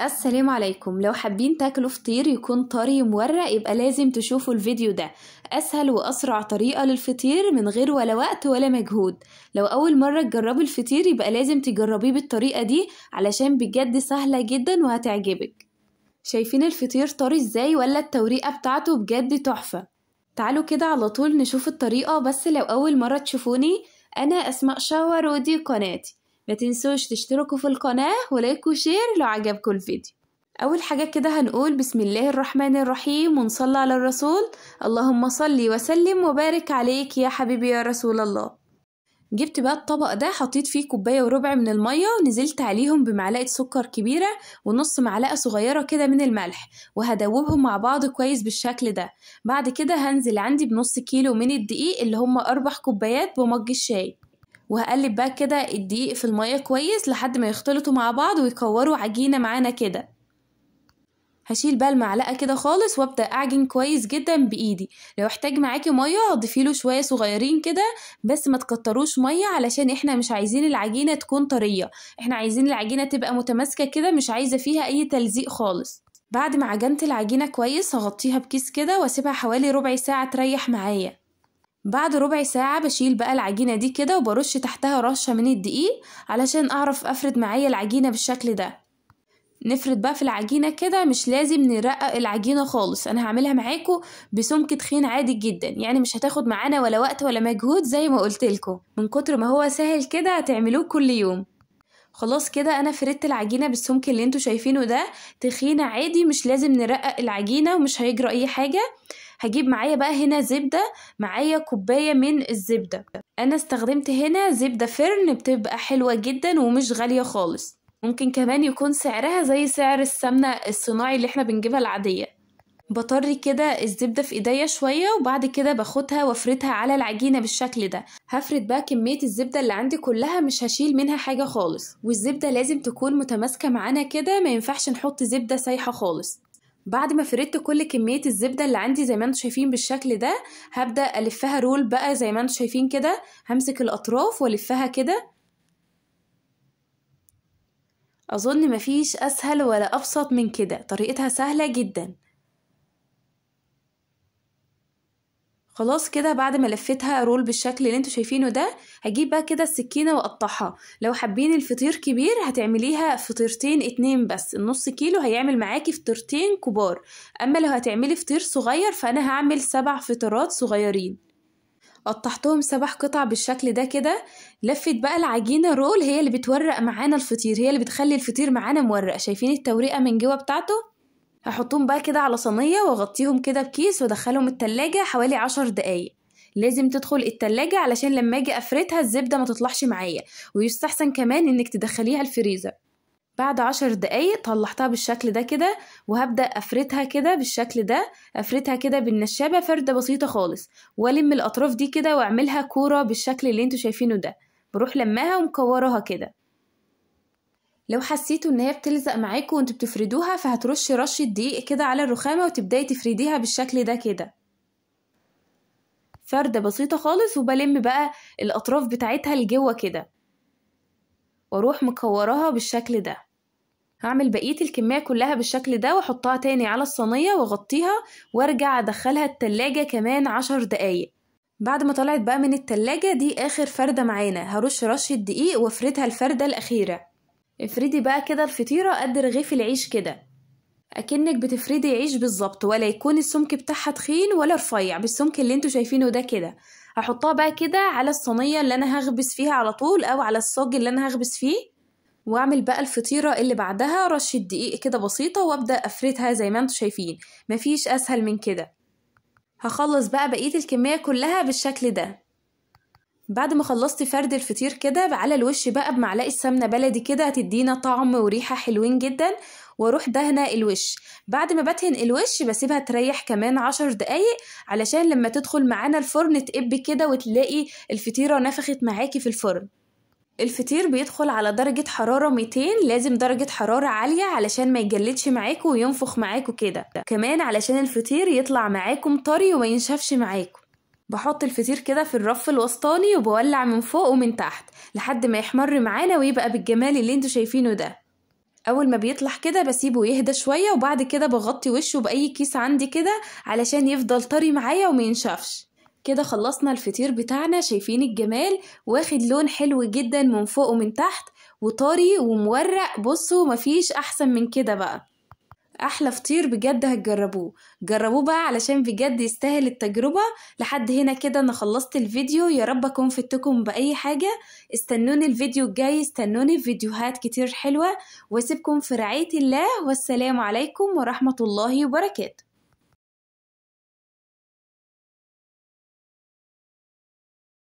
السلام عليكم. لو حابين تاكلوا فطير يكون طري مورق يبقى لازم تشوفوا الفيديو ده. اسهل واسرع طريقة للفطير من غير ولا وقت ولا مجهود. لو اول مرة تجربوا الفطير يبقى لازم تجربيه بالطريقة دي علشان بجد سهلة جدا وهتعجبك. شايفين الفطير طري ازاي ولا التوريقة بتاعته بجد تحفة؟ تعالوا كده على طول نشوف الطريقة. بس لو اول مرة تشوفوني، انا اسماء شاور ودي قناتي. ما تنسوش تشتركوا في القناة ولايك وشير لو عجبكم الفيديو. اول حاجة كده هنقول بسم الله الرحمن الرحيم ونصلي على الرسول. اللهم صل وسلم وبارك عليك يا حبيبي يا رسول الله. جبت بقى الطبق ده، حطيت فيه كوباية وربع من المية، ونزلت عليهم بمعلقة سكر كبيرة ونص معلقة صغيرة كده من الملح، وهدوبهم مع بعض كويس بالشكل ده. بعد كده هنزل عندي بنص كيلو من الدقيق اللي هم 4 كوبايات بمج الشاي، وهقلب بقى كده الدقيق في المية كويس لحد ما يختلطوا مع بعض ويكوروا عجينة معانا كده. هشيل بقى المعلقة كده خالص وابدأ اعجن كويس جدا بايدي. لو احتاج معاكي مية هتضيفيله شوية صغيرين كده، بس ما تكتروش مية علشان احنا مش عايزين العجينة تكون طرية، احنا عايزين العجينة تبقى متماسكة كده، مش عايزة فيها اي تلزيق خالص. بعد ما عجنت العجينة كويس هغطيها بكيس كده واسيبها حوالي ربع ساعة تريح معايا. بعد ربع ساعة بشيل بقى العجينة دي كده وبرش تحتها رشة من الدقيق علشان اعرف افرد معايا العجينة بالشكل ده. نفرد بقى في العجينة كده، مش لازم نرقق العجينة خالص، انا هعملها معاكم بسمك تخين عادي جدا، يعني مش هتاخد معانا ولا وقت ولا مجهود زي ما قلتلكم. من كتر ما هو سهل كده هتعملوه كل يوم. خلاص كده انا فردت العجينة بالسمك اللي انتوا شايفينه ده، تخينة عادي، مش لازم نرقق العجينة ومش هيجرى اي حاجة. هجيب معايا بقى هنا زبدة، معايا كوباية من الزبدة. انا استخدمت هنا زبدة فرن، بتبقى حلوة جدا ومش غالية خالص، ممكن كمان يكون سعرها زي سعر السمنة الصناعي اللي احنا بنجيبها العادية. بطري كده الزبدة في ايديا شوية وبعد كده باخدها وافردها على العجينة بالشكل ده. هفرد بقى كمية الزبدة اللي عندي كلها، مش هشيل منها حاجة خالص، والزبدة لازم تكون متماسكة معانا كده، ما ينفعش نحط زبدة سايحة خالص. بعد ما فردت كل كمية الزبدة اللي عندي زي ما انتوا شايفين بالشكل ده، هبدأ ألفها رول بقى زي ما انتوا شايفين كده. همسك الأطراف وألفها كده. أظن مفيش أسهل ولا أبسط من كده، طريقتها سهلة جدا. خلاص كده بعد ما لفتها رول بالشكل اللي انتوا شايفينه ده، هجيب بقى كده السكينة واقطعها. لو حابين الفطير كبير هتعمليها فطيرتين 2 بس، النص كيلو هيعمل معاكي فطيرتين كبار. اما لو هتعملي فطير صغير فانا هعمل 7 فطيرات صغيرين. قطعتهم 7 قطع بالشكل ده كده. لفت بقى العجينة رول، هي اللي بتورق معانا الفطير، هي اللي بتخلي الفطير معانا مورق. شايفين التوريقة من جوه بتاعته؟ هحطهم بقى كده على صينية واغطيهم كده بكيس وادخلهم التلاجة حوالي 10 دقايق. لازم تدخل التلاجة علشان لما اجي افردها الزبدة ما تطلعش معايا، ويستحسن كمان انك تدخليها الفريزر. بعد 10 دقايق طلعتها بالشكل ده كده، وهبدأ افردها كده بالشكل ده. افردها كده بالنشابة فردة بسيطة خالص، والم الاطراف دي كده واعملها كورة بالشكل اللي انتوا شايفينه ده. بروح لماها ومكورها كده. لو حسيتوا ان هي بتلزق معاكم وانتوا بتفردوها فهترشي رشة دقيق كده على الرخامة وتبداي تفرديها بالشكل ده كده، فردة بسيطة خالص. وبلم بقى الاطراف بتاعتها لجوه كده واروح مكوراها بالشكل ده. هعمل بقية الكمية كلها بالشكل ده واحطها تاني على الصينية واغطيها وارجع ادخلها التلاجة كمان 10 دقايق. بعد ما طلعت بقى من التلاجة دي اخر فردة معانا، هرش رشة دقيق وافردها الفردة الاخيرة. افردي بقى كده الفطيرة قد رغيف العيش كده، اكنك بتفردي عيش بالظبط، ولا يكون السمك بتاعها تخين ولا رفيع، بالسمك اللي انتوا شايفينه ده كده. هحطها بقى كده على الصينية اللي انا هخبز فيها على طول، او على الصاج اللي انا هخبز فيه. واعمل بقى الفطيرة اللي بعدها رشة دقيق كده بسيطة وابدأ افردها زي ما انتوا شايفين، مفيش اسهل من كده. هخلص بقى بقية الكمية كلها بالشكل ده. بعد ما خلصت فرد الفطير كده على الوش بقى بمعلقة سمنة بلدي كده، هتدينا طعم وريحة حلوين جدا. واروح دهنة الوش. بعد ما بدهن الوش بسيبها تريح كمان 10 دقايق علشان لما تدخل معانا الفرن تقب كده وتلاقي الفطيرة نفخت معاكي في الفرن. الفطير بيدخل على درجة حرارة 200، لازم درجة حرارة عالية علشان ما يجلدش معاكم وينفخ معاكم كده، كمان علشان الفطير يطلع معاكم طري وما ينشفش معاكم. بحط الفطير كده في الرف الوسطاني وبولع من فوق ومن تحت لحد ما يحمر معانا ويبقى بالجمال اللي انتوا شايفينه ده. اول ما بيطلع كده بسيبه يهدى شوية، وبعد كده بغطي وشه باي كيس عندي كده علشان يفضل طري معايا وما ينشفش. كده خلصنا الفطير بتاعنا، شايفين الجمال؟ واخد لون حلو جدا من فوق ومن تحت وطري ومورق. بصوا مفيش احسن من كده بقى، احلى فطير بجد. هتجربوه، جربوه بقى علشان بجد يستاهل التجربة. لحد هنا كده انا خلصت الفيديو، يا رب اكون فدتكم باي حاجة. استنوني الفيديو الجاي، استنوني في فيديوهات كتير حلوة، واسيبكم في رعاية الله، والسلام عليكم ورحمة الله وبركاته.